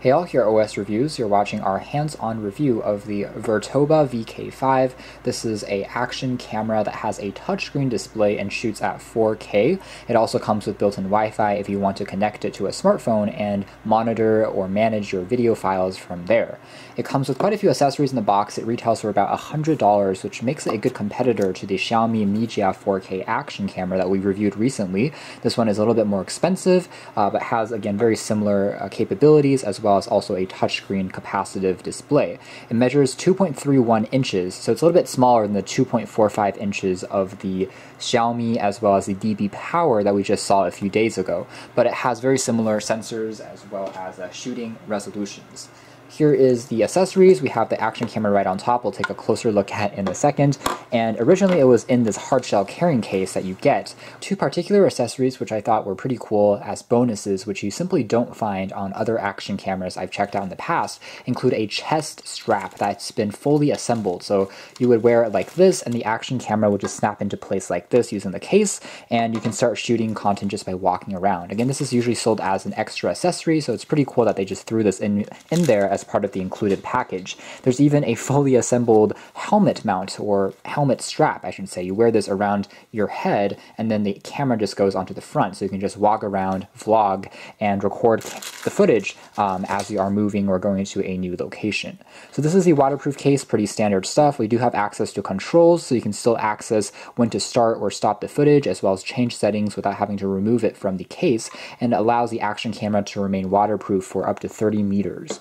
Hey all, here at OS Reviews. You're watching our hands-on review of the Virtoba VK-5. This is an action camera that has a touchscreen display and shoots at 4K. It also comes with built-in Wi-Fi if you want to connect it to a smartphone and monitor or manage your video files from there. It comes with quite a few accessories in the box. It retails for about $100, which makes it a good competitor to the Xiaomi Mi 4K action camera that we reviewed recently. This one is a little bit more expensive, but has, again, very similar capabilities, as well as also a touchscreen capacitive display. It measures 2.31 inches, so it's a little bit smaller than the 2.45 inches of the Xiaomi as well as the DB Power that we just saw a few days ago, but it has very similar sensors as well as shooting resolutions. Here is the accessories. We have the action camera right on top. We'll take a closer look at in a second. And originally it was in this hardshell carrying case that you get. Two particular accessories which I thought were pretty cool as bonuses, which you simply don't find on other action cameras I've checked out in the past, include a chest strap that's been fully assembled. So you would wear it like this, and the action camera would just snap into place like this using the case, and you can start shooting content just by walking around. Again, this is usually sold as an extra accessory, so it's pretty cool that they just threw this in there as part of the included package. There's even a fully assembled helmet mount, or helmet strap, I should say. You wear this around your head, and then the camera just goes onto the front, so you can just walk around, vlog, and record the footage as you are moving or going to a new location. So this is the waterproof case, pretty standard stuff. We do have access to controls, so you can still access when to start or stop the footage, as well as change settings without having to remove it from the case, and it allows the action camera to remain waterproof for up to 30 meters.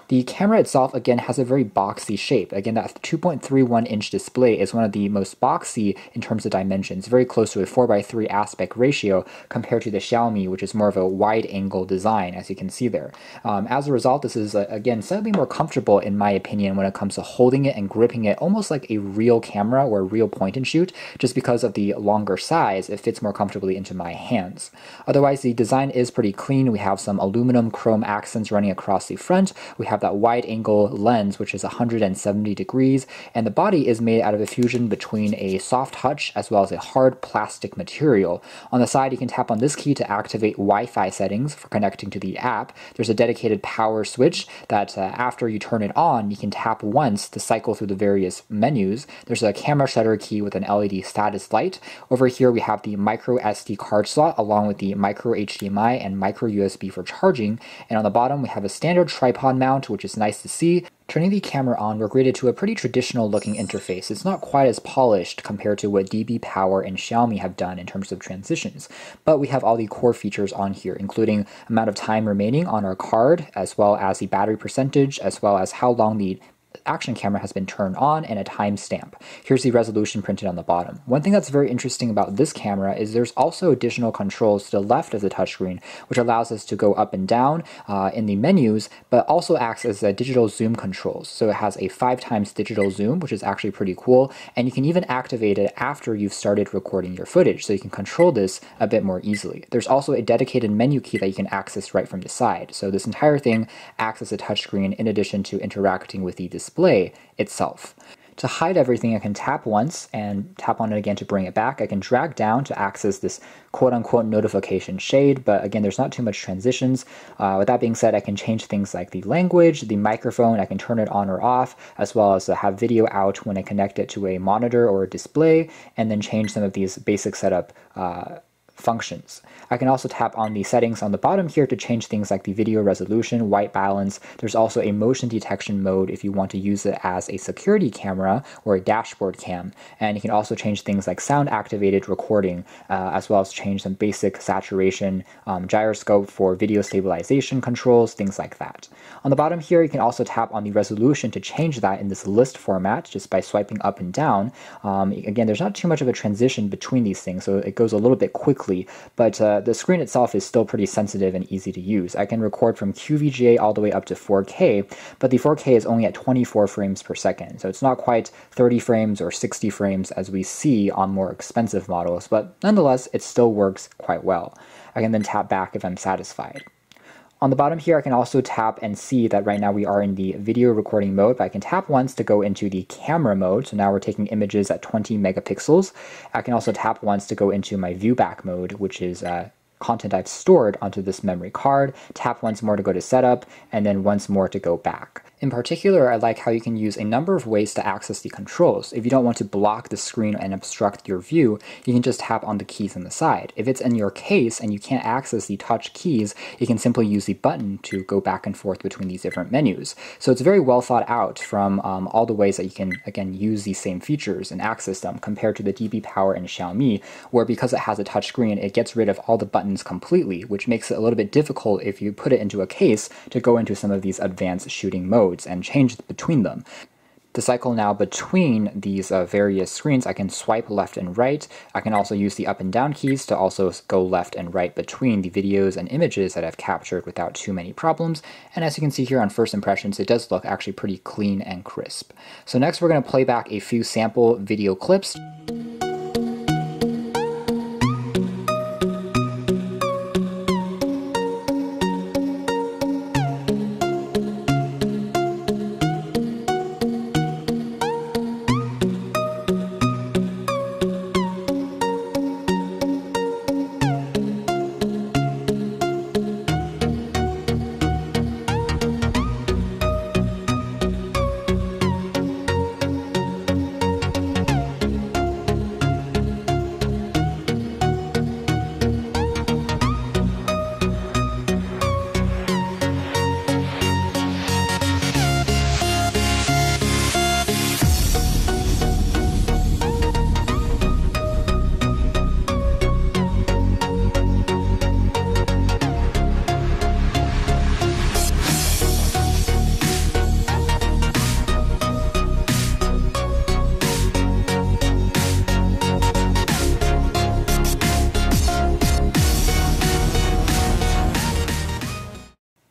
The camera itself, again, has a very boxy shape. Again, that 2.31-inch display is one of the most boxy in terms of dimensions, very close to a 4:3 aspect ratio compared to the Xiaomi, which is more of a wide-angle design, as you can see there. As a result, this is, again, slightly more comfortable, in my opinion, when it comes to holding it and gripping it almost like a real camera or a real point-and-shoot. Just because of the longer size, it fits more comfortably into my hands. Otherwise, the design is pretty clean. We have some aluminum chrome accents running across the front. We have that wide angle lens, which is 170 degrees, and the body is made out of a fusion between a soft touch as well as a hard plastic material. On the side, you can tap on this key to activate Wi-Fi settings for connecting to the app. There's a dedicated power switch that after you turn it on, you can tap once to cycle through the various menus. There's a camera shutter key with an LED status light. Over here, we have the micro SD card slot along with the micro HDMI and micro USB for charging. And on the bottom, we have a standard tripod mount, which is nice to see. Turning the camera on, we're greeted to a pretty traditional looking interface. It's not quite as polished compared to what DB Power and Xiaomi have done in terms of transitions, but we have all the core features on here, including amount of time remaining on our card, as well as the battery percentage, as well as how long the action camera has been turned on, and a timestamp. Here's the resolution printed on the bottom. One thing that's very interesting about this camera is there's also additional controls to the left of the touchscreen, which allows us to go up and down in the menus, but also acts as a digital zoom controls. So it has a 5x digital zoom, which is actually pretty cool, and you can even activate it after you've started recording your footage, so you can control this a bit more easily. There's also a dedicated menu key that you can access right from the side. So this entire thing acts as a touchscreen in addition to interacting with the display itself. To hide everything, I can tap once and tap on it again to bring it back. I can drag down to access this quote-unquote notification shade, but again, there's not too much transitions. With that being said, I can change things like the language, the microphone, I can turn it on or off, as well as have video out when I connect it to a monitor or a display, and then change some of these basic setup functions. I can also tap on the settings on the bottom here to change things like the video resolution, white balance. There's also a motion detection mode if you want to use it as a security camera or a dashboard cam. And you can also change things like sound activated recording, as well as change some basic saturation, gyroscope for video stabilization controls, things like that. On the bottom here, you can also tap on the resolution to change that in this list format just by swiping up and down. Again, there's not too much of a transition between these things, so it goes a little bit quickly, but the screen itself is still pretty sensitive and easy to use. I can record from QVGA all the way up to 4K, but the 4K is only at 24 frames per second, so it's not quite 30 frames or 60 frames as we see on more expensive models, but nonetheless, it still works quite well. I can then tap back if I'm satisfied. On the bottom here, I can also tap and see that right now we are in the video recording mode, but I can tap once to go into the camera mode. So now we're taking images at 20 megapixels. I can also tap once to go into my viewback mode, which is content I've stored onto this memory card, tap once more to go to setup, and then once more to go back. In particular, I like how you can use a number of ways to access the controls. If you don't want to block the screen and obstruct your view, you can just tap on the keys on the side. If it's in your case and you can't access the touch keys, you can simply use the button to go back and forth between these different menus. So it's very well thought out from all the ways that you can, again, use these same features and access them compared to the DB Power in Xiaomi, where because it has a touch screen, it gets rid of all the buttons completely, which makes it a little bit difficult if you put it into a case to go into some of these advanced shooting modes and change between them. To cycle now between these various screens, I can swipe left and right. I can also use the up and down keys to also go left and right between the videos and images that I've captured without too many problems. And as you can see here on first impressions, it does look actually pretty clean and crisp. So next we're going to play back a few sample video clips.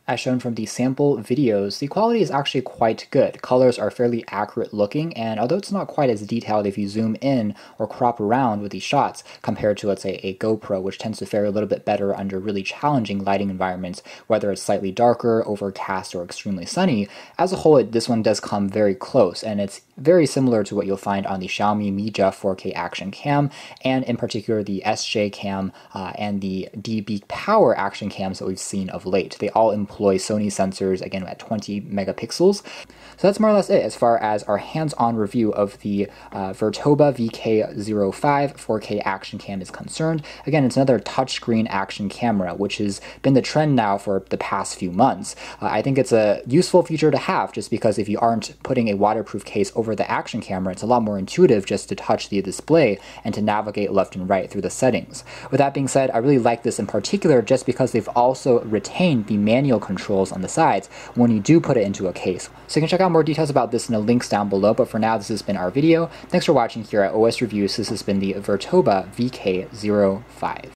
As shown from the sample videos, the quality is actually quite good. Colors are fairly accurate looking, and although it's not quite as detailed if you zoom in or crop around with these shots compared to, let's say, a GoPro, which tends to fare a little bit better under really challenging lighting environments, whether it's slightly darker, overcast, or extremely sunny, as a whole, this one does come very close, and it's very similar to what you'll find on the Xiaomi Mi 4K action cam, and in particular the SJ cam and the DB Power action cams that we've seen of late. They all employ Sony sensors, again at 20 megapixels. So that's more or less it as far as our hands-on review of the Virtoba VK-5 4K action cam is concerned. Again, it's another touchscreen action camera, which has been the trend now for the past few months. I think it's a useful feature to have just because if you aren't putting a waterproof case over the action camera, it's a lot more intuitive just to touch the display and to navigate left and right through the settings. With that being said, I really like this in particular just because they've also retained the manual controls on the sides when you do put it into a case. So you can check out more details about this in the links down below, but for now this has been our video. Thanks for watching here at OS Reviews. This has been the Virtoba VK-5.